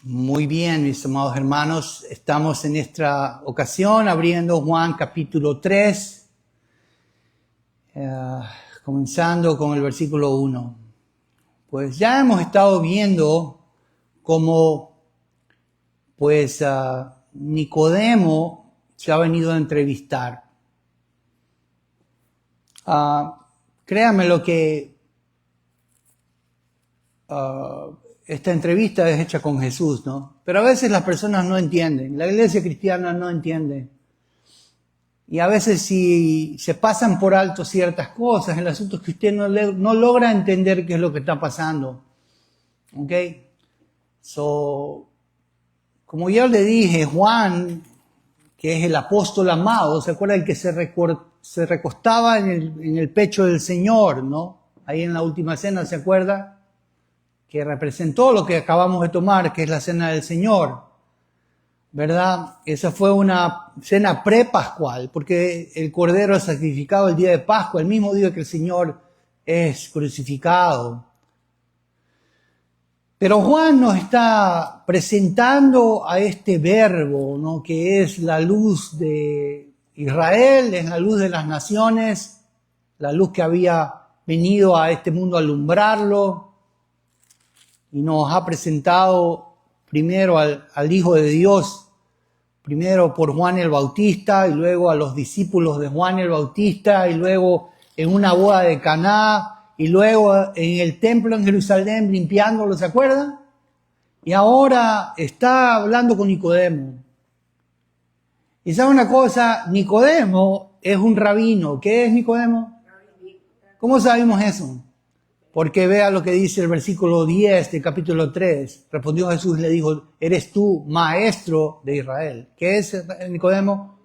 Muy bien, mis amados hermanos, estamos en esta ocasión abriendo Juan capítulo 3, comenzando con el versículo 1. Pues ya hemos estado viendo cómo Nicodemo se ha venido a entrevistar. Créanme lo que esta entrevista es hecha con Jesús, ¿no? Pero a veces las personas no entienden, la iglesia cristiana no entiende. Y a veces si se pasan por alto ciertas cosas, el asunto es que usted no logra entender qué es lo que está pasando. ¿Ok? Como ya le dije, Juan, que es el apóstol amado, ¿se acuerda el que se recostaba en el pecho del Señor, ¿no? Ahí en la última cena, ¿se acuerda? Que representó lo que acabamos de tomar, que es la cena del Señor, ¿verdad? Esa fue una cena prepascual, porque el Cordero es sacrificado el día de Pascua, el mismo día que el Señor es crucificado. Pero Juan nos está presentando a este verbo, ¿no? Que es la luz de Israel, es la luz de las naciones, la luz que había venido a este mundo a alumbrarlo. Y nos ha presentado primero al Hijo de Dios, primero por Juan el Bautista, y luego a los discípulos de Juan el Bautista, y luego en una boda de Caná, y luego en el templo en Jerusalén limpiándolo, ¿se acuerdan? Y ahora está hablando con Nicodemo. Y sabe una cosa, Nicodemo es un rabino. ¿Qué es Nicodemo? ¿Cómo sabemos eso? Porque vea lo que dice el versículo 10 del capítulo 3. Respondió Jesús y le dijo, ¿eres tú maestro de Israel? ¿Qué es Nicodemo?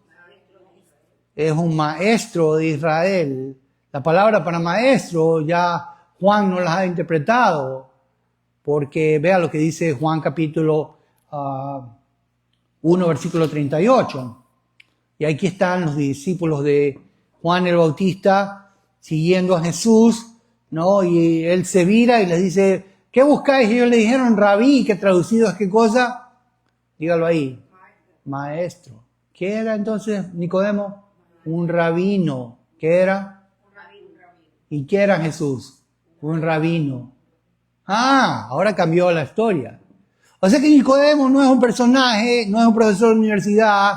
Es un maestro de Israel. La palabra para maestro ya Juan no las ha interpretado. Porque vea lo que dice Juan capítulo 1, versículo 38. Y aquí están los discípulos de Juan el Bautista siguiendo a Jesús, ¿no? Y él se vira y les dice, ¿qué buscáis? Y ellos le dijeron, rabí, que traducido es qué cosa, dígalo ahí, maestro. ¿Qué era entonces Nicodemo? Un rabino. ¿Qué era? Un rabino. ¿Y qué era Jesús? Un rabino. Ahora cambió la historia. O sea que Nicodemo no es un personaje, no es un profesor de universidad,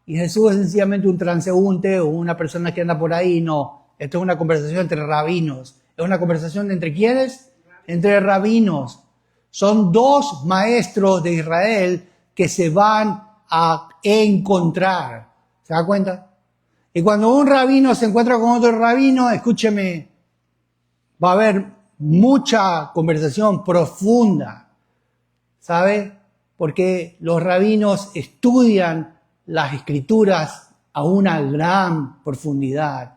y Jesús es sencillamente un transeúnte o una persona que anda por ahí, no. Esto es una conversación entre rabinos. ¿Es una conversación entre quiénes? Entre rabinos. Son dos maestros de Israel que se van a encontrar. ¿Se da cuenta? Y cuando un rabino se encuentra con otro rabino, escúcheme, va a haber mucha conversación profunda. ¿Sabe? Porque los rabinos estudian las escrituras a una gran profundidad.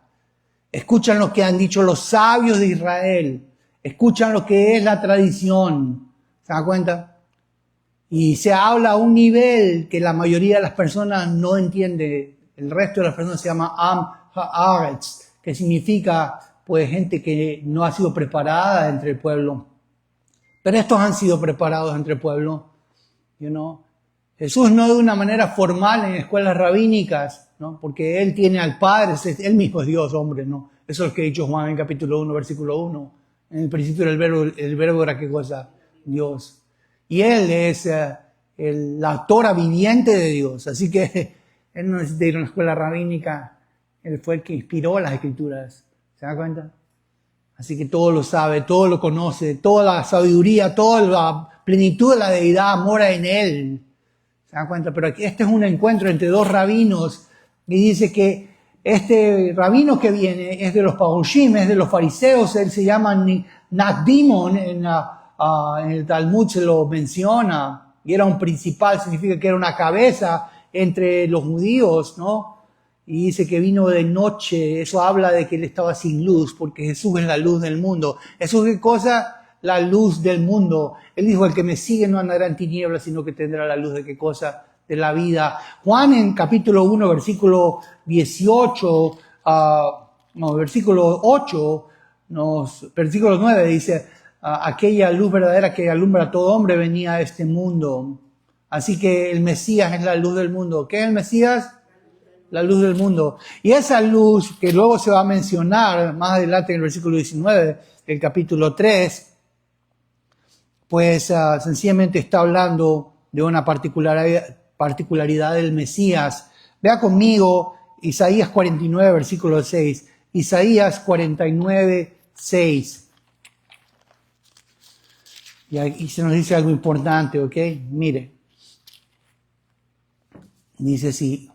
Escuchan lo que han dicho los sabios de Israel. Escuchan lo que es la tradición. ¿Se da cuenta? Y se habla a un nivel que la mayoría de las personas no entiende. El resto de las personas se llama Am Haaretz, que significa pues gente que no ha sido preparada entre el pueblo. Pero estos han sido preparados entre el pueblo. Jesús no de una manera formal en escuelas rabínicas, ¿no? Porque Él tiene al Padre, Él mismo es Dios, hombre, ¿no? Eso es lo que ha dicho Juan en capítulo 1, versículo 1. En el principio el verbo era ¿qué cosa? Dios. Y Él es la Torah viviente de Dios. Así que Él no necesita ir a una escuela rabínica. Él fue el que inspiró las Escrituras. ¿Se da cuenta? Así que todo lo sabe, todo lo conoce, toda la sabiduría, toda la plenitud de la deidad mora en Él. ¿Se dan cuenta? Pero aquí este es un encuentro entre dos rabinos y dice que este rabino que viene es de los Parushim, es de los fariseos, él se llama Nakdimon, en el Talmud se lo menciona, y era un principal, significa que era una cabeza entre los judíos, ¿no? Y dice que vino de noche, eso habla de que él estaba sin luz, porque Jesús es la luz del mundo. ¿Jesús qué cosa? La luz del mundo. Él dijo, el que me sigue no andará en tinieblas, sino que tendrá la luz de qué cosa, de la vida. Juan en capítulo 1, versículo 18, versículo 8, versículo 9 dice, aquella luz verdadera que alumbra a todo hombre venía a este mundo. Así que el Mesías es la luz del mundo. ¿Qué es el Mesías? La luz del mundo. Y esa luz, que luego se va a mencionar más adelante en el versículo 19 del capítulo 3, pues sencillamente está hablando de una particularidad del Mesías. Vea conmigo Isaías 49, versículo 6. Isaías 49, 6. Y aquí se nos dice algo importante, ¿ok? Mire. Dice así.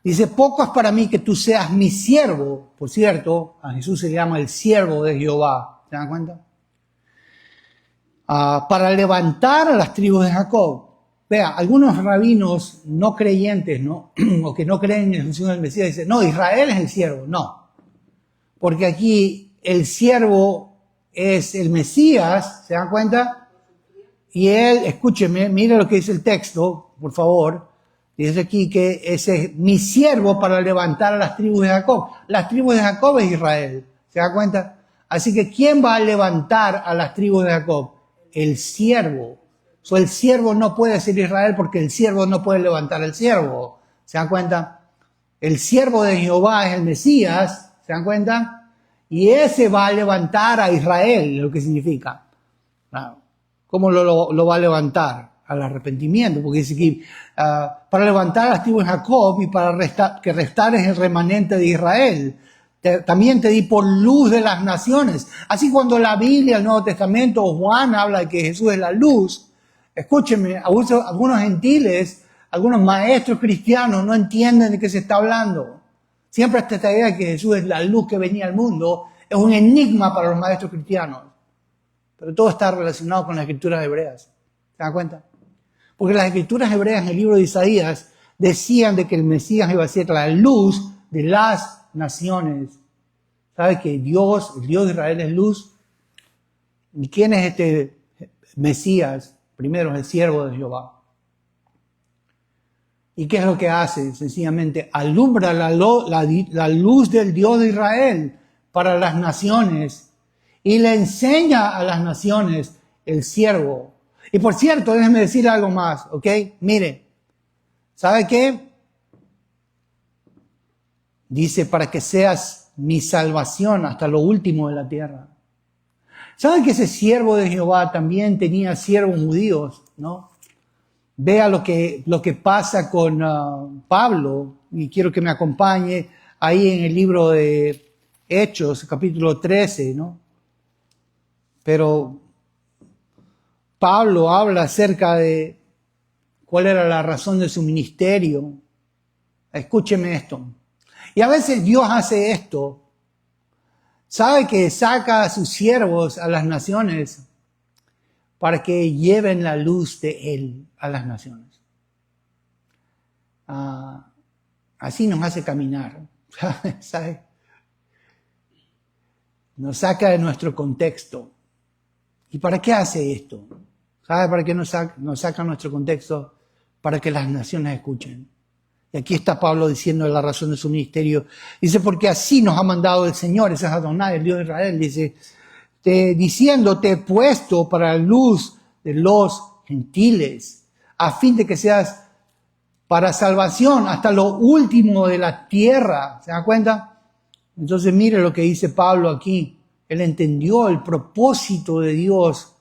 Dice, poco es para mí que tú seas mi siervo. Por cierto, a Jesús se le llama el siervo de Jehová. ¿Se dan cuenta? Para levantar a las tribus de Jacob. Vea, algunos rabinos no creyentes, ¿no? O que no creen en la función del Mesías, dicen, no, Israel es el siervo. No. Porque aquí el siervo es el Mesías, ¿se dan cuenta? Y él, escúcheme, mire lo que dice el texto, por favor. Dice aquí que ese es mi siervo para levantar a las tribus de Jacob. Las tribus de Jacob es Israel, ¿se da cuenta? Así que ¿quién va a levantar a las tribus de Jacob? El siervo. El siervo no puede ser Israel porque el siervo no puede levantar al siervo. ¿Se dan cuenta? El siervo de Jehová es el Mesías, ¿se dan cuenta? Y ese va a levantar a Israel, lo que significa. Claro. ¿Cómo lo va a levantar? Al arrepentimiento, porque dice que para levantar a las tribus de Jacob y para que restares el remanente de Israel. También te di por luz de las naciones. Así cuando la Biblia, el Nuevo Testamento o Juan habla de que Jesús es la luz, escúcheme, algunos gentiles, algunos maestros cristianos no entienden de qué se está hablando. Siempre esta idea de que Jesús es la luz que venía al mundo es un enigma para los maestros cristianos. Pero todo está relacionado con las escrituras hebreas. ¿Se dan cuenta? Porque las escrituras hebreas en el libro de Isaías decían de que el Mesías iba a ser la luz de las naciones. ¿Sabe que Dios, el Dios de Israel es luz? ¿Y quién es este Mesías? Primero es el siervo de Jehová. ¿Y qué es lo que hace? Sencillamente alumbra la luz del Dios de Israel para las naciones y le enseña a las naciones el siervo. Y por cierto, déjeme decir algo más, ¿ok? Mire, ¿sabe qué? Dice, para que seas mi salvación hasta lo último de la tierra. ¿Saben que ese siervo de Jehová también tenía siervos judíos, no? Vea lo que pasa con Pablo, y quiero que me acompañe ahí en el libro de Hechos, capítulo 13, ¿no? Pero Pablo habla acerca de cuál era la razón de su ministerio. Escúcheme esto. Y a veces Dios hace esto. Sabe que saca a sus siervos a las naciones para que lleven la luz de Él a las naciones. Así nos hace caminar. ¿Sabe? Nos saca de nuestro contexto. ¿Y para qué hace esto? ¿Sabe para qué nos saca nuestro contexto? Para que las naciones escuchen. Y aquí está Pablo diciendo la razón de su ministerio. Dice, porque así nos ha mandado el Señor, ese es Adonai, el Dios de Israel. Dice, diciendo, te he puesto para la luz de los gentiles, a fin de que seas para salvación hasta lo último de la tierra. ¿Se da cuenta? Entonces mire lo que dice Pablo aquí. Él entendió el propósito de Dios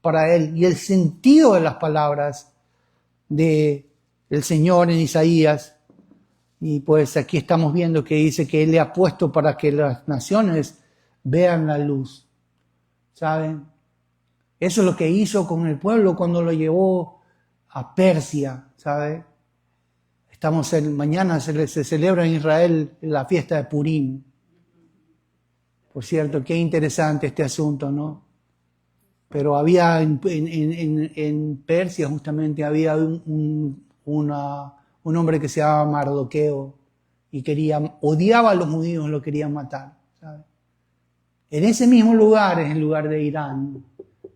para él y el sentido de las palabras del Señor en Isaías. Y pues aquí estamos viendo que dice que Él le ha puesto para que las naciones vean la luz. ¿Saben? Eso es lo que hizo con el pueblo cuando lo llevó a Persia, ¿sabe? Mañana se celebra en Israel la fiesta de Purim. Por cierto, qué interesante este asunto, ¿no? Pero había en Persia justamente había un hombre que se llamaba Mardoqueo y odiaba a los judíos, lo querían matar, ¿sabe? En ese mismo lugar, es el lugar de Irán,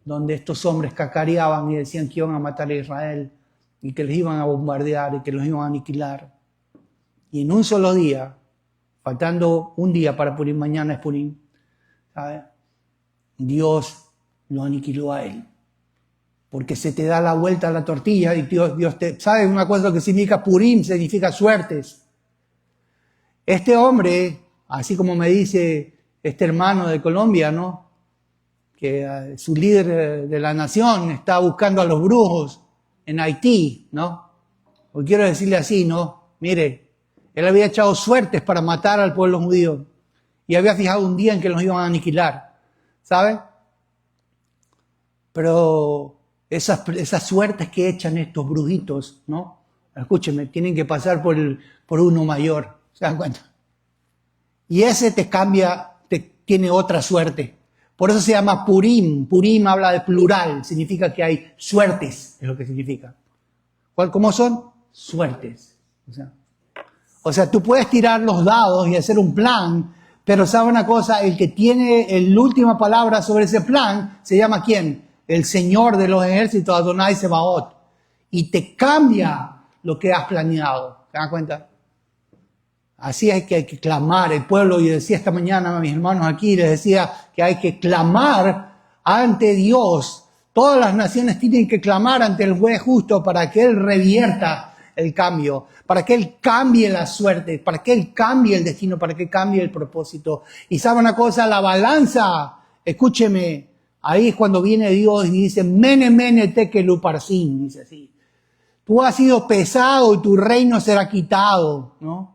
donde estos hombres cacareaban y decían que iban a matar a Israel y que les iban a bombardear y que los iban a aniquilar. Y en un solo día, faltando un día para Purim, mañana es Purim, ¿sabe? Dios lo aniquiló a él. Porque se te da la vuelta a la tortilla y Dios te... ¿Sabes una cosa? Lo que significa Purim significa suertes. Este hombre, así como me dice este hermano de Colombia, ¿no? Que su líder de la nación está buscando a los brujos en Haití, ¿no? O quiero decirle así, ¿no? Mire, él había echado suertes para matar al pueblo judío y había fijado un día en que los iban a aniquilar, ¿sabe? Pero esas suertes que echan estos brujitos, ¿no? Escúcheme, tienen que pasar por uno mayor, ¿se dan cuenta? Y ese te cambia, tiene otra suerte. Por eso se llama Purim. Purim habla de plural, significa que hay suertes, es lo que significa. ¿Cómo son? Suertes. O sea, tú puedes tirar los dados y hacer un plan, pero ¿sabe una cosa? El que tiene la última palabra sobre ese plan se llama ¿quién? El Señor de los ejércitos, Adonai Sebaot. Y te cambia lo que has planeado. ¿Se dan cuenta? Así es que hay que clamar. El pueblo, y decía esta mañana a mis hermanos aquí, les decía que hay que clamar ante Dios. Todas las naciones tienen que clamar ante el juez justo para que Él revierta el cambio, para que Él cambie la suerte, para que Él cambie el destino, para que cambie el propósito. Y sabe una cosa, la balanza, escúcheme, ahí es cuando viene Dios y dice, mene, mene, tekel uparsin, dice así. Tú has sido pesado y tu reino será quitado, ¿no?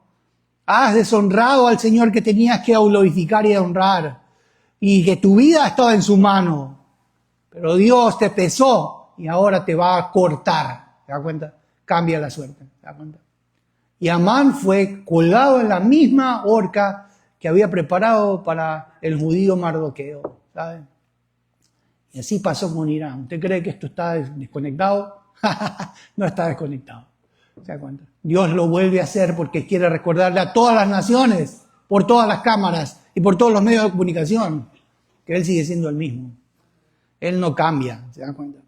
Has deshonrado al Señor que tenías que glorificar y honrar, y que tu vida estaba en su mano. Pero Dios te pesó y ahora te va a cortar. ¿Te das cuenta? Cambia la suerte. ¿Te das cuenta? Y Amán fue colgado en la misma horca que había preparado para el judío Mardoqueo. ¿Sabe? Y así pasó con Irán. ¿Usted cree que esto está desconectado? No está desconectado. ¿Se da cuenta? Dios lo vuelve a hacer porque quiere recordarle a todas las naciones, por todas las cámaras y por todos los medios de comunicación, que Él sigue siendo el mismo. Él no cambia, ¿se dan cuenta?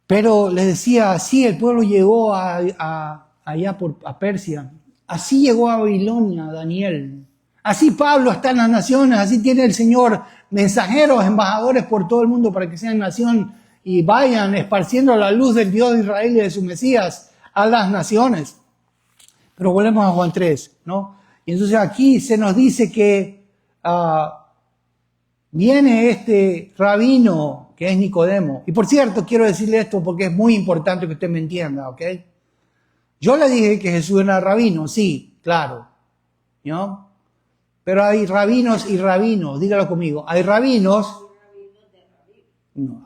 Pero les decía, así el pueblo llegó allá a Persia, así llegó a Babilonia, Daniel. Así Pablo está en las naciones, así tiene el Señor mensajeros, embajadores por todo el mundo para que sean nación y vayan esparciendo la luz del Dios de Israel y de su Mesías a las naciones. Pero volvemos a Juan 3, ¿no? Y entonces aquí se nos dice que viene este rabino que es Nicodemo. Y por cierto, quiero decirle esto porque es muy importante que usted me entienda, ¿ok? Yo le dije que Jesús era rabino, sí, claro, ¿no? Pero hay rabinos y rabinos, dígalo conmigo, hay rabinos... No,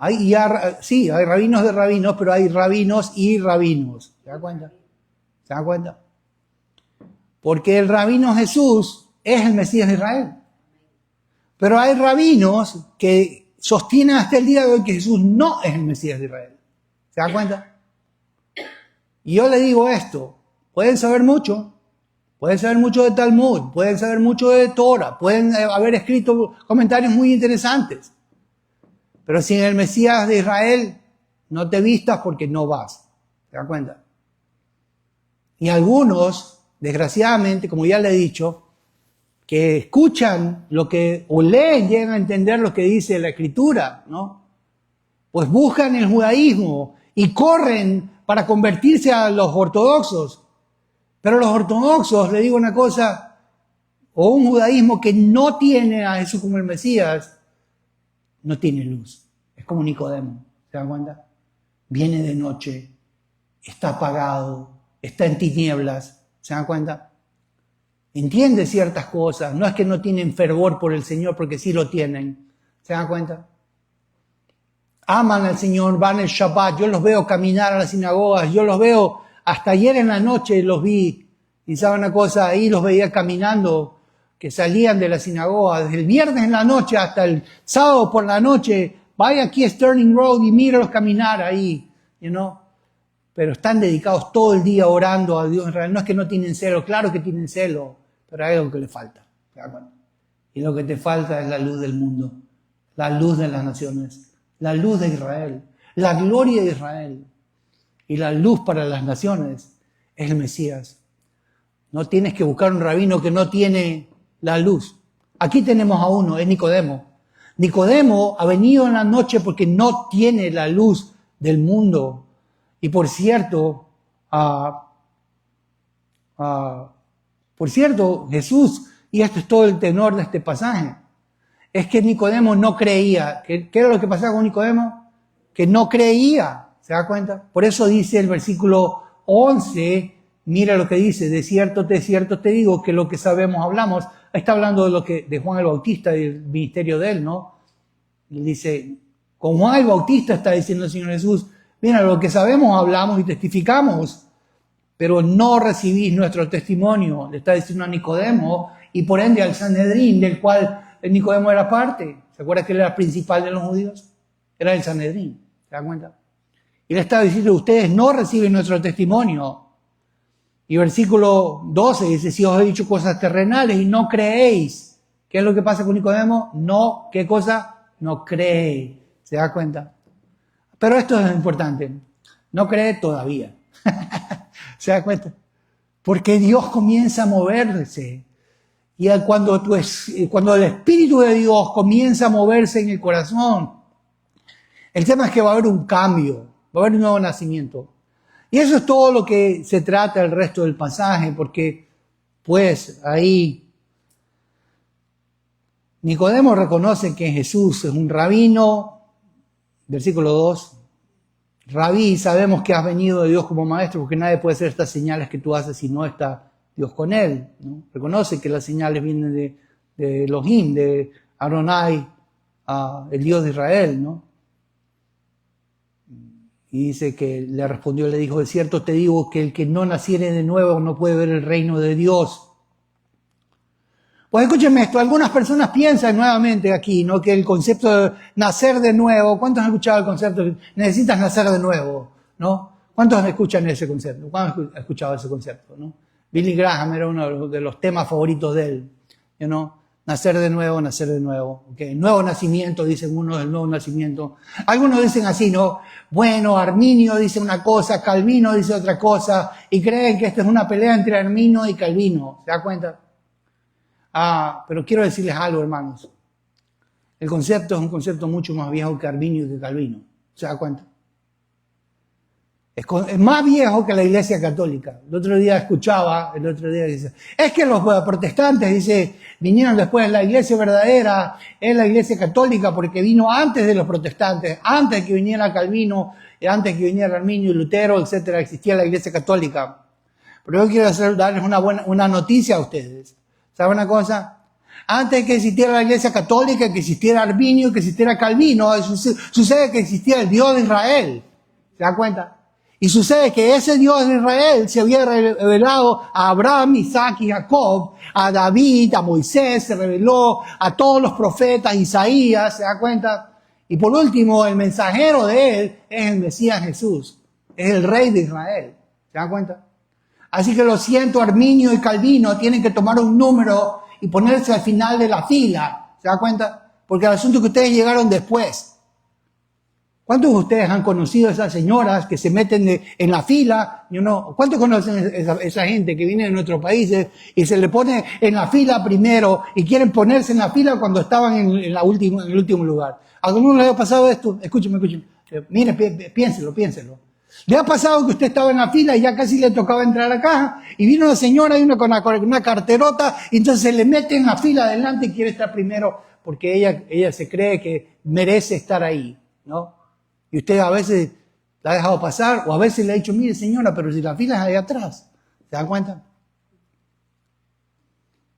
sí, hay rabinos de rabinos, pero hay rabinos y rabinos. ¿Se da cuenta? ¿Se da cuenta? Porque el rabino Jesús es el Mesías de Israel. Pero hay rabinos que sostienen hasta el día de hoy que Jesús no es el Mesías de Israel. ¿Se da cuenta? Y yo le digo esto, pueden saber mucho de Talmud, pueden saber mucho de Torah, pueden haber escrito comentarios muy interesantes. Pero sin el Mesías de Israel, no te vistas porque no vas. ¿Se dan cuenta? Y algunos, desgraciadamente, como ya le he dicho, que escuchan o leen, llegan a entender lo que dice la Escritura, ¿no? Pues buscan el judaísmo y corren para convertirse a los ortodoxos. Pero los ortodoxos, le digo una cosa, o un judaísmo que no tiene a Jesús como el Mesías, no tiene luz. Es como Nicodemo. ¿Se dan cuenta? Viene de noche, está apagado, está en tinieblas. ¿Se dan cuenta? Entiende ciertas cosas. No es que no tienen fervor por el Señor, porque sí lo tienen. ¿Se dan cuenta? Aman al Señor, van el Shabbat. Yo los veo caminar a las sinagogas. Yo los veo, hasta ayer en la noche los vi. Y saben una cosa, ahí los veía caminando, que salían de la sinagoga, desde el viernes en la noche hasta el sábado por la noche, vaya aquí a Sterling Road y míralos caminar ahí, pero están dedicados todo el día orando a Dios en Israel. No es que no tienen celo, claro que tienen celo, pero hay algo que le falta. Y lo que te falta es la luz del mundo, la luz de las naciones, la luz de Israel, la gloria de Israel. Y la luz para las naciones es el Mesías. No tienes que buscar un rabino que no tiene la luz. Aquí tenemos a uno, es Nicodemo. Nicodemo ha venido en la noche porque no tiene la luz del mundo. Y por cierto, Jesús, y esto es todo el tenor de este pasaje, es que Nicodemo no creía. ¿Qué era lo que pasaba con Nicodemo? Que no creía, ¿se da cuenta? Por eso dice el versículo 11, mira lo que dice, de cierto te digo que lo que sabemos hablamos. Está hablando de Juan el Bautista y el ministerio de él, ¿no? Y dice, con Juan el Bautista está diciendo el Señor Jesús, mira, lo que sabemos hablamos y testificamos, pero no recibís nuestro testimonio. Le está diciendo a Nicodemo y por ende al Sanedrín, del cual Nicodemo era parte. ¿Se acuerda que él era el principal de los judíos? Era el Sanedrín, ¿se dan cuenta? Y le estaba diciendo, ustedes no reciben nuestro testimonio. Y versículo 12 dice, si os he dicho cosas terrenales y no creéis. ¿Qué es lo que pasa con Nicodemo? No, ¿qué cosa? No cree. ¿Se da cuenta? Pero esto es importante. No cree todavía. ¿Se da cuenta? Porque Dios comienza a moverse. Y cuando el Espíritu de Dios comienza a moverse en el corazón, el tema es que va a haber un cambio, va a haber un nuevo nacimiento. Y eso es todo lo que se trata el resto del pasaje, porque pues ahí Nicodemo reconoce que Jesús es un rabino, versículo 2, Rabí, sabemos que has venido de Dios como maestro, porque nadie puede hacer estas señales que tú haces si no está Dios con él, ¿no? Reconoce que las señales vienen de Elohim, de Adonai, el Dios de Israel, ¿no? Y dice que le respondió, le dijo, de cierto te digo que el que no naciere de nuevo no puede ver el reino de Dios. Pues escúchenme esto, algunas personas piensan nuevamente aquí, ¿no? Que el concepto de nacer de nuevo, ¿cuántos han escuchado el concepto de necesitas nacer de nuevo? ¿No? ¿Cuántos escuchan ese concepto? ¿Cuántos han escuchado ese concepto? ¿No? Billy Graham era uno de los temas favoritos de él, ¿no? Nacer de nuevo, nacer de nuevo. Okay. Nuevo nacimiento, dicen uno del nuevo nacimiento. Algunos dicen así, ¿no? Bueno, Arminio dice una cosa, Calvino dice otra cosa, y creen que esta es una pelea entre Arminio y Calvino. ¿Se da cuenta? Pero quiero decirles algo, hermanos. El concepto es un concepto mucho más viejo que Arminio y que Calvino. ¿Se da cuenta? Es más viejo que la Iglesia Católica. El otro día dice, es que los protestantes, dice, vinieron después de la Iglesia verdadera, es la Iglesia Católica porque vino antes de los protestantes, antes que viniera Calvino, antes que viniera Arminio y Lutero, etcétera, existía la Iglesia Católica. Pero yo quiero darles una noticia a ustedes. ¿Saben una cosa? Antes que existiera la Iglesia Católica, que existiera Arminio, que existiera Calvino, sucede que existía el Dios de Israel. ¿Se da cuenta? Y sucede que ese Dios de Israel se había revelado a Abraham, Isaac y Jacob, a David, a Moisés, se reveló a todos los profetas, Isaías, ¿se da cuenta? Y por último, el mensajero de él es el Mesías Jesús, es el Rey de Israel, ¿se da cuenta? Así que lo siento, Arminio y Calvino tienen que tomar un número y ponerse al final de la fila, ¿se da cuenta? Porque el asunto es que ustedes llegaron después. ¿Cuántos de ustedes han conocido a esas señoras que se meten en la fila? ¿Cuántos conocen esa gente que viene de nuestros países y se le pone en la fila primero y quieren ponerse en la fila cuando estaban en el último lugar? ¿A alguno le ha pasado esto? Escúcheme. Mire, piénselo. ¿Le ha pasado que usted estaba en la fila y ya casi le tocaba entrar a la caja y vino una señora y uno con una carterota y entonces se le mete en la fila adelante y quiere estar primero porque ella se cree que merece estar ahí, ¿no? Y usted a veces la ha dejado pasar o a veces le ha dicho, mire señora, pero si la fila es ahí atrás. ¿Se dan cuenta?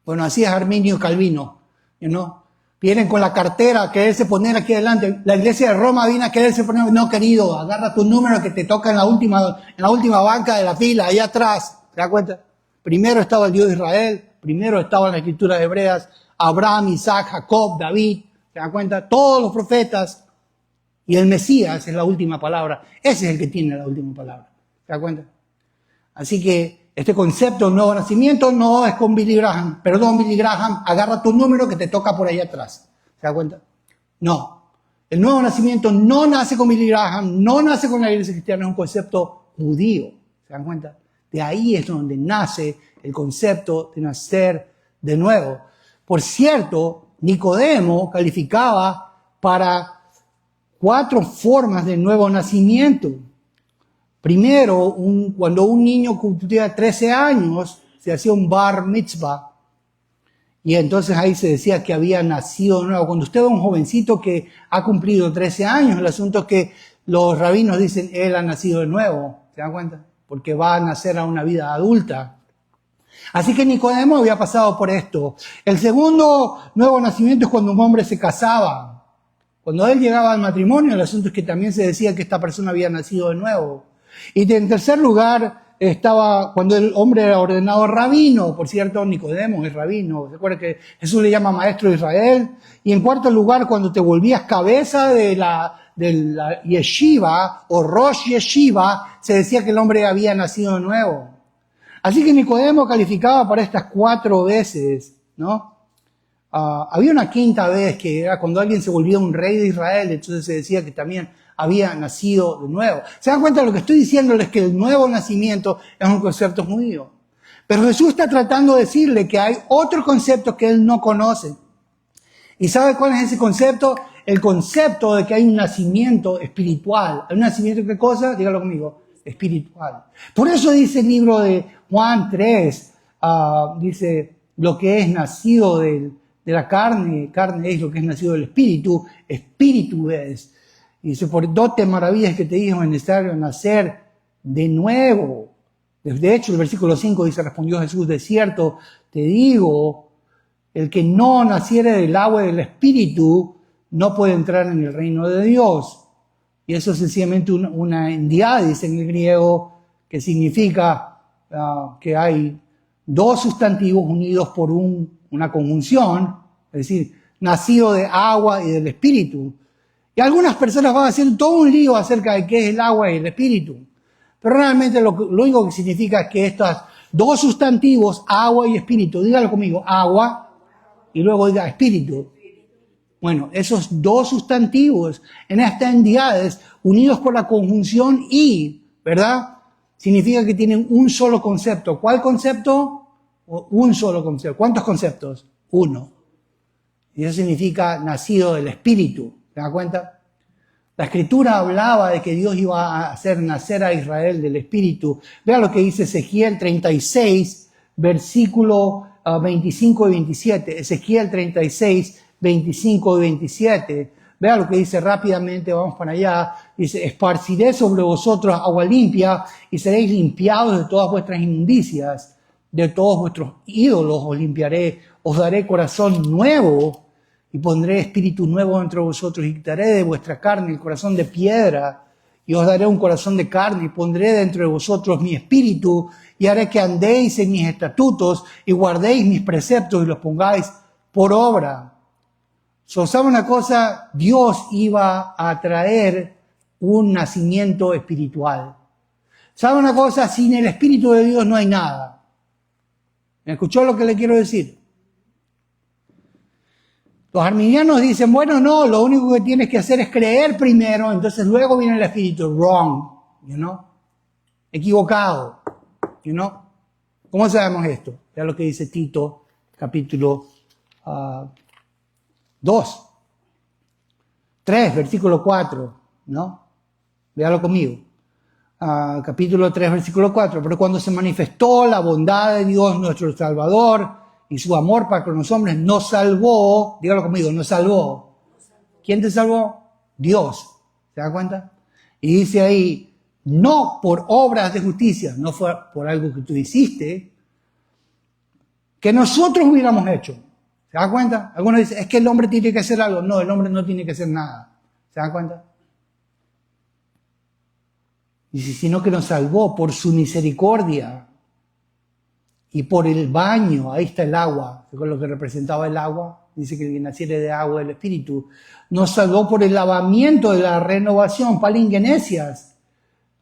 Bueno, así es Arminio y Calvino, ¿no? Vienen con la cartera a quererse poner aquí adelante. La iglesia de Roma viene a quererse poner, no querido, agarra tu número que te toca en la última banca de la fila, ahí atrás. ¿Se da cuenta? Primero estaba el Dios de Israel, primero estaba en la escritura hebreas, Abraham, Isaac, Jacob, David. ¿Se da cuenta? Todos los profetas. Y el Mesías es la última palabra. Ese es el que tiene la última palabra. ¿Se da cuenta? Así que este concepto de nuevo nacimiento no es con Billy Graham. Perdón, Billy Graham, agarra tu número que te toca por ahí atrás. ¿Se da cuenta? No. El nuevo nacimiento no nace con Billy Graham, no nace con la iglesia cristiana, es un concepto judío. ¿Se dan cuenta? De ahí es donde nace el concepto de nacer de nuevo. Por cierto, Nicodemo calificaba para 4 formas de nuevo nacimiento. Primero, cuando un niño cumplía 13 años, se hacía un bar mitzvah. Y entonces ahí se decía que había nacido de nuevo. Cuando usted ve a un jovencito que ha cumplido 13 años, el asunto es que los rabinos dicen, él ha nacido de nuevo. ¿Se dan cuenta? Porque va a nacer a una vida adulta. Así que Nicodemo había pasado por esto. El segundo nuevo nacimiento es cuando un hombre se casaba. Cuando él llegaba al matrimonio, el asunto es que también se decía que esta persona había nacido de nuevo. Y en tercer lugar estaba cuando el hombre era ordenado rabino. Por cierto, Nicodemo es rabino. ¿Se acuerdan que Jesús le llama maestro de Israel? Y en cuarto lugar, cuando te volvías cabeza de la yeshiva o rosh yeshiva, se decía que el hombre había nacido de nuevo. Así que Nicodemo calificaba para estas 4 veces, ¿no? Había una quinta vez que era cuando alguien se volvía un rey de Israel, entonces se decía que también había nacido de nuevo. ¿Se dan cuenta? Lo que estoy diciéndoles es que el nuevo nacimiento es un concepto judío. Pero Jesús está tratando de decirle que hay otro concepto que él no conoce. ¿Y sabe cuál es ese concepto? El concepto de que hay un nacimiento espiritual. ¿Hay un nacimiento qué cosa? Dígalo conmigo. Espiritual. Por eso dice el libro de Juan 3, dice, lo que es nacido de la carne es lo que es nacido del espíritu es. Y dice, por 2 maravillas que te dijo es necesario nacer de nuevo. De hecho, el versículo 5 dice, respondió Jesús, de cierto, te digo, el que no naciere del agua y del espíritu no puede entrar en el reino de Dios. Y eso es sencillamente una endiadis en el griego, que significa que hay 2 sustantivos unidos por una conjunción, es decir, nacido de agua y del espíritu. Y algunas personas van a hacer todo un lío acerca de qué es el agua y el espíritu. Pero realmente lo único que significa es que estos 2 sustantivos, agua y espíritu, dígalo conmigo, agua y luego diga espíritu. Bueno, esos 2 sustantivos en estas entidades unidos por la conjunción y, ¿verdad? Significa que tienen un solo concepto. ¿Cuál concepto? Un solo concepto. ¿Cuántos conceptos? 1. Y eso significa nacido del espíritu. ¿Se da cuenta? La escritura hablaba de que Dios iba a hacer nacer a Israel del espíritu. Vea lo que dice Ezequiel 36, versículo 25 y 27. Ezequiel 36, 25 y 27. Vea lo que dice rápidamente, vamos para allá. Dice, esparciré sobre vosotros agua limpia y seréis limpiados de todas vuestras inmundicias. De todos vuestros ídolos os limpiaré. Os daré corazón nuevo y pondré espíritu nuevo entre vosotros y quitaré de vuestra carne el corazón de piedra y os daré un corazón de carne y pondré dentro de vosotros mi espíritu y haré que andéis en mis estatutos y guardéis mis preceptos y los pongáis por obra. ¿Sabe una cosa? Dios iba a traer un nacimiento espiritual. ¿Sabe una cosa? Sin el Espíritu de Dios no hay nada. ¿Me escuchó lo que le quiero decir? Los arminianos dicen, bueno, no, lo único que tienes que hacer es creer primero, entonces luego viene el Espíritu. Wrong, equivocado, ¿Cómo sabemos esto? Ya lo que dice Tito, capítulo 3, versículo 4, ¿no? Véalo conmigo. Capítulo 3, versículo 4. Pero cuando se manifestó la bondad de Dios, nuestro Salvador, y su amor para con los hombres, nos salvó, dígalo conmigo, nos salvó. ¿Quién te salvó? Dios. ¿Se da cuenta? Y dice ahí, no por obras de justicia, no fue por algo que tú hiciste, que nosotros hubiéramos hecho. ¿Se da cuenta? Algunos dicen, es que el hombre tiene que hacer algo. No, el hombre no tiene que hacer nada. ¿Se da cuenta? Dice, sino que nos salvó por su misericordia y por el baño. Ahí está el agua. ¿Con lo que representaba el agua? Dice que el que naciere de agua del Espíritu. Nos salvó por el lavamiento de la renovación, palingenesias,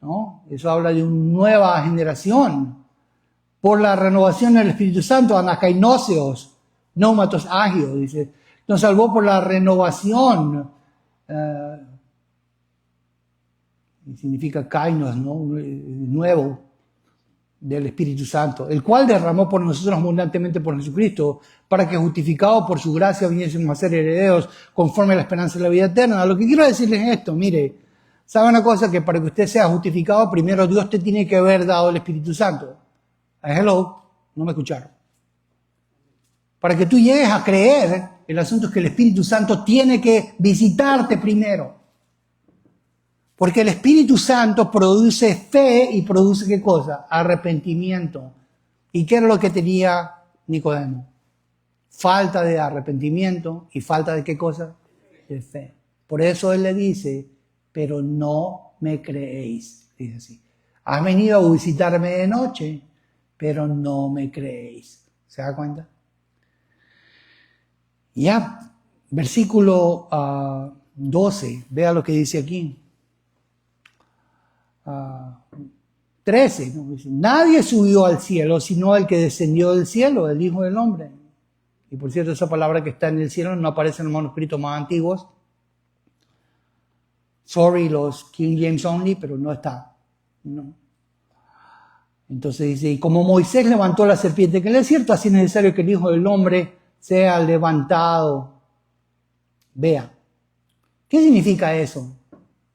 ¿no? Eso habla de una nueva generación. Por la renovación del Espíritu Santo, anakainoseos, nómatos agios, dice. Nos salvó por la renovación. Significa kainos, ¿no? Nuevo. del Espíritu Santo, el cual derramó por nosotros abundantemente por Jesucristo, para que justificados por su gracia viniésemos a ser herederos conforme a la esperanza de la vida eterna. Lo que quiero decirles es esto, mire, ¿sabe una cosa? Que para que usted sea justificado, primero Dios te tiene que haber dado el Espíritu Santo. Hello, no me escucharon. Para que tú llegues a creer, el asunto es que el Espíritu Santo tiene que visitarte primero. Porque el Espíritu Santo produce fe y produce ¿qué cosa? Arrepentimiento. ¿Y qué era lo que tenía Nicodemo? Falta de arrepentimiento y falta de ¿qué cosa? De fe. Por eso él le dice, pero no me creéis. Dice así. Has venido a visitarme de noche, pero no me creéis. ¿Se da cuenta? Ya, versículo 12, vea lo que dice aquí. 13, ¿no? Nadie subió al cielo, sino el que descendió del cielo, el Hijo del Hombre. Y por cierto, esa palabra que está en el cielo no aparece en los manuscritos más antiguos. Sorry, los King James Only, pero no está. No. Entonces dice, y como Moisés levantó la serpiente en el desierto, así es necesario que el Hijo del Hombre sea levantado. Vea. ¿Qué significa eso?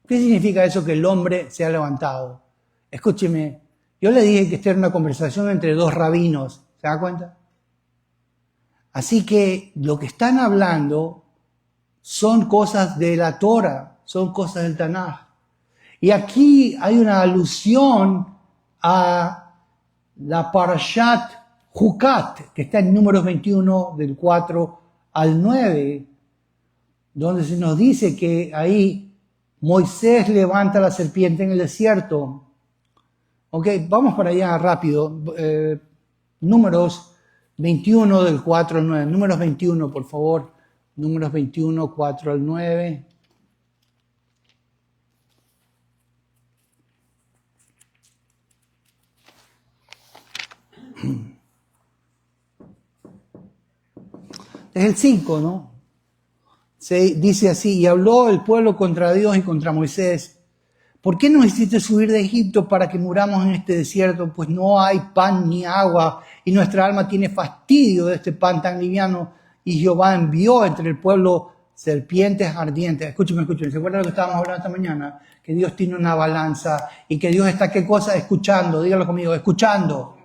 ¿Qué significa eso que el hombre sea levantado? Escúcheme, yo le dije que esta era una conversación entre dos rabinos, ¿se da cuenta? Así que lo que están hablando son cosas de la Torah, son cosas del Tanaj. Y aquí hay una alusión a la Parashat Jucat, que está en Números 21, del 4 al 9, donde se nos dice que ahí Moisés levanta la serpiente en el desierto. Ok, vamos para allá rápido. Números 21 del 4 al 9. Números 21, por favor. Números 21, 4 al 9. Es el 5, ¿no? Se dice así, y habló el pueblo contra Dios y contra Moisés. ¿Por qué nos hiciste subir de Egipto para que muramos en este desierto? Pues no hay pan ni agua, y nuestra alma tiene fastidio de este pan tan liviano. Y Jehová envió entre el pueblo serpientes ardientes. Escúcheme. ¿Se acuerdan de lo que estábamos hablando esta mañana? Que Dios tiene una balanza y que Dios está, ¿qué cosa? Escuchando. Dígalo conmigo, escuchando.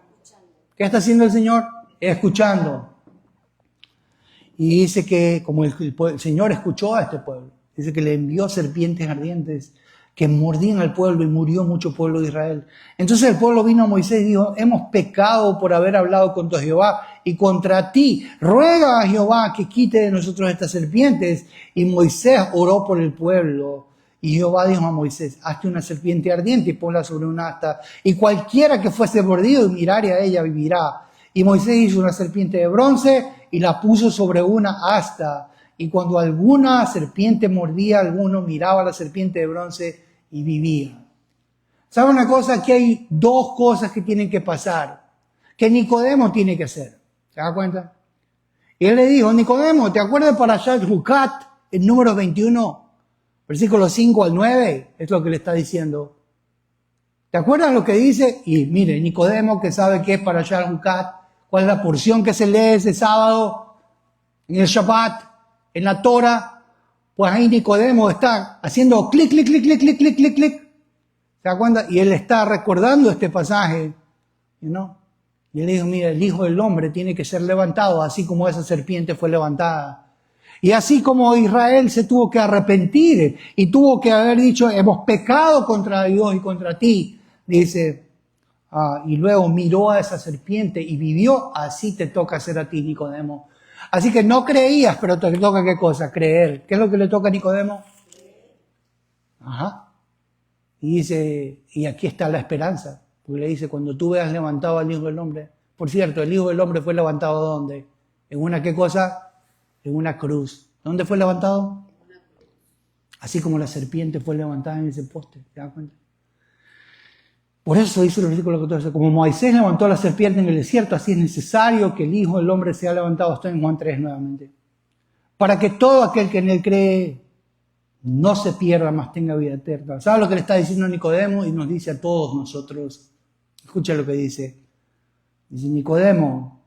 ¿Qué está haciendo el Señor? Escuchando. Y dice que como el Señor escuchó a este pueblo, dice que le envió serpientes ardientes que mordían al pueblo y murió mucho pueblo de Israel. Entonces el pueblo vino a Moisés y dijo, hemos pecado por haber hablado contra Jehová y contra ti. Ruega a Jehová que quite de nosotros estas serpientes. Y Moisés oró por el pueblo. Y Jehová dijo a Moisés, hazte una serpiente ardiente y ponla sobre un asta. Y cualquiera que fuese mordido y mirare a ella vivirá. Y Moisés hizo una serpiente de bronce y la puso sobre una asta. Y cuando alguna serpiente mordía a alguno, miraba a la serpiente de bronce y vivía. ¿Sabe una cosa? Aquí hay dos cosas que tienen que pasar, que Nicodemo tiene que hacer. ¿Se da cuenta? Y él le dijo, Nicodemo, ¿te acuerdas para Parashat Jucat, en Números 21, versículos 5 al 9? Es lo que le está diciendo. ¿Te acuerdas lo que dice? Y mire, Nicodemo, que sabe qué es Parashat Jucat, cuál es la porción que se lee ese sábado, en el Shabbat, en la Torah, pues ahí Nicodemo está haciendo clic, clic, clic, clic, clic, clic, clic, clic. ¿Se da cuenta? Y él está recordando este pasaje, ¿no? Y él dijo, mira, el Hijo del Hombre tiene que ser levantado, así como esa serpiente fue levantada. Y así como Israel se tuvo que arrepentir y tuvo que haber dicho, hemos pecado contra Dios y contra ti, dice, y luego miró a esa serpiente y vivió, así te toca hacer a ti, Nicodemo. Así que no creías, pero te toca ¿qué cosa? Creer. ¿Qué es lo que le toca a Nicodemo? Ajá. Y dice, y aquí está la esperanza. Porque le dice, cuando tú veas levantado al Hijo del Hombre. Por cierto, el Hijo del Hombre fue levantado ¿dónde? ¿En una qué cosa? En una cruz. ¿Dónde fue levantado? Así como la serpiente fue levantada en ese poste. ¿Te das cuenta? Por eso dice el versículo 14, como Moisés levantó la serpiente en el desierto, así es necesario que el Hijo del Hombre sea levantado. Estoy en Juan 3 nuevamente. Para que todo aquel que en él cree no se pierda, mas tenga vida eterna. ¿Sabe lo que le está diciendo Nicodemo? Y nos dice a todos nosotros. Escucha lo que dice. Dice, Nicodemo,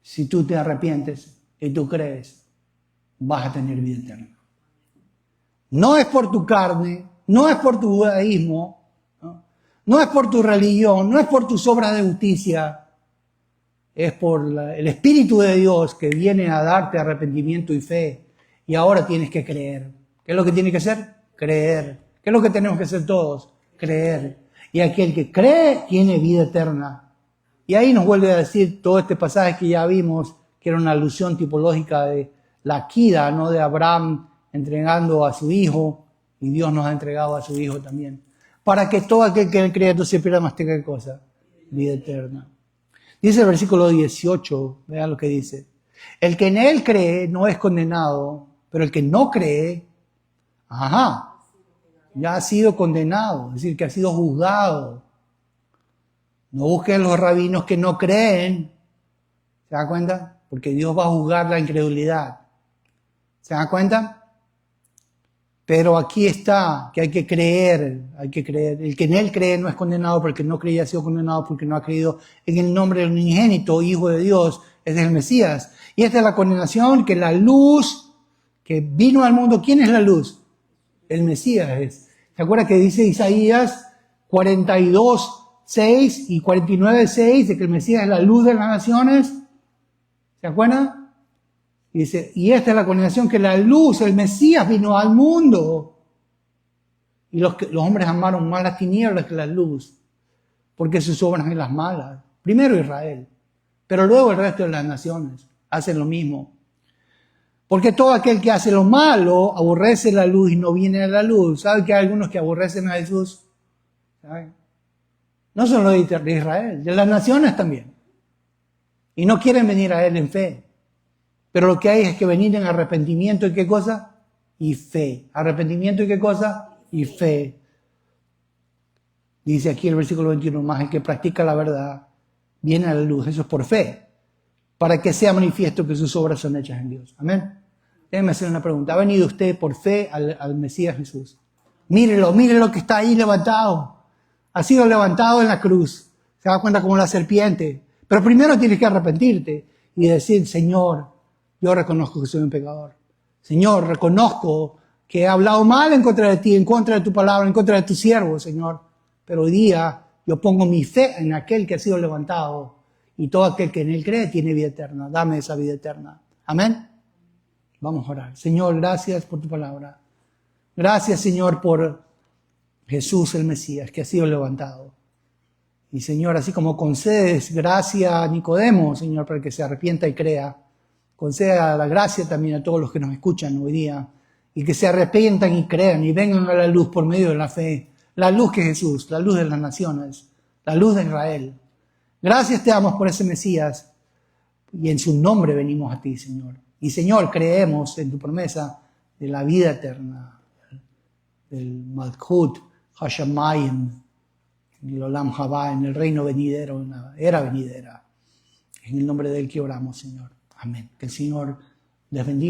si tú te arrepientes y tú crees, vas a tener vida eterna. No es por tu carne, no es por tu judaísmo, no es por tu religión, no es por tus obras de justicia, es por el Espíritu de Dios que viene a darte arrepentimiento y fe. Y ahora tienes que creer. ¿Qué es lo que tiene que hacer? Creer. ¿Qué es lo que tenemos que hacer todos? Creer. Y aquel que cree tiene vida eterna. Y ahí nos vuelve a decir todo este pasaje que ya vimos, que era una alusión tipológica de la quida, ¿no? De Abraham entregando a su hijo, y Dios nos ha entregado a su hijo también. Para que todo aquel que cree no se pierda, más tenga cosa, vida eterna. Dice el versículo 18, vean lo que dice. El que en él cree no es condenado, pero el que no cree, ya ha sido condenado, es decir, que ha sido juzgado. No busquen los rabinos que no creen, ¿se dan cuenta? Porque Dios va a juzgar la incredulidad. ¿Se dan cuenta? Pero aquí está, que hay que creer, hay que creer. El que en él cree no es condenado, pero el que no cree ha sido condenado porque no ha creído en el nombre del unigénito, Hijo de Dios, es el Mesías. Y esta es la condenación, que la luz que vino al mundo, ¿quién es la luz? El Mesías es. ¿Se acuerda que dice Isaías 42:6 y 49:6 de que el Mesías es la luz de las naciones? ¿Se acuerdan? Y dice, y esta es la condenación, que la luz, el Mesías vino al mundo. Y los hombres amaron más las tinieblas que la luz, porque sus obras eran las malas. Primero Israel, pero luego el resto de las naciones hacen lo mismo. Porque todo aquel que hace lo malo aborrece la luz y no viene a la luz. ¿Sabe que hay algunos que aborrecen a Jesús? ¿Sabe? No solo de Israel, de las naciones también. Y no quieren venir a Él en fe. Pero lo que hay es que venir en arrepentimiento y ¿qué cosa? Y fe. Arrepentimiento y ¿qué cosa? Y fe. Dice aquí el versículo 21 más, el que practica la verdad viene a la luz. Eso es por fe. Para que sea manifiesto que sus obras son hechas en Dios. Amén. Déjenme hacer una pregunta. ¿Ha venido usted por fe al Mesías Jesús? Mírelo que está ahí levantado. Ha sido levantado en la cruz. Se da cuenta como la serpiente. Pero primero tienes que arrepentirte y decir, Señor, yo reconozco que soy un pecador. Señor, reconozco que he hablado mal en contra de ti, en contra de tu palabra, en contra de tu siervo, Señor. Pero hoy día yo pongo mi fe en aquel que ha sido levantado. Y todo aquel que en él cree tiene vida eterna. Dame esa vida eterna. Amén. Vamos a orar. Señor, gracias por tu palabra. Gracias, Señor, por Jesús el Mesías, que ha sido levantado. Y, Señor, así como concedes gracia a Nicodemo, Señor, para que se arrepienta y crea, conceda la gracia también a todos los que nos escuchan hoy día y que se arrepientan y crean y vengan a la luz por medio de la fe. La luz que es Jesús, la luz de las naciones, la luz de Israel. Gracias te damos por ese Mesías y en su nombre venimos a ti, Señor. Y, Señor, creemos en tu promesa de la vida eterna, del Malchut Hashamayim, en el Olam Haba, en el reino venidero, en la era venidera. En el nombre de Él que oramos, Señor. Amén. Que el Señor les bendiga.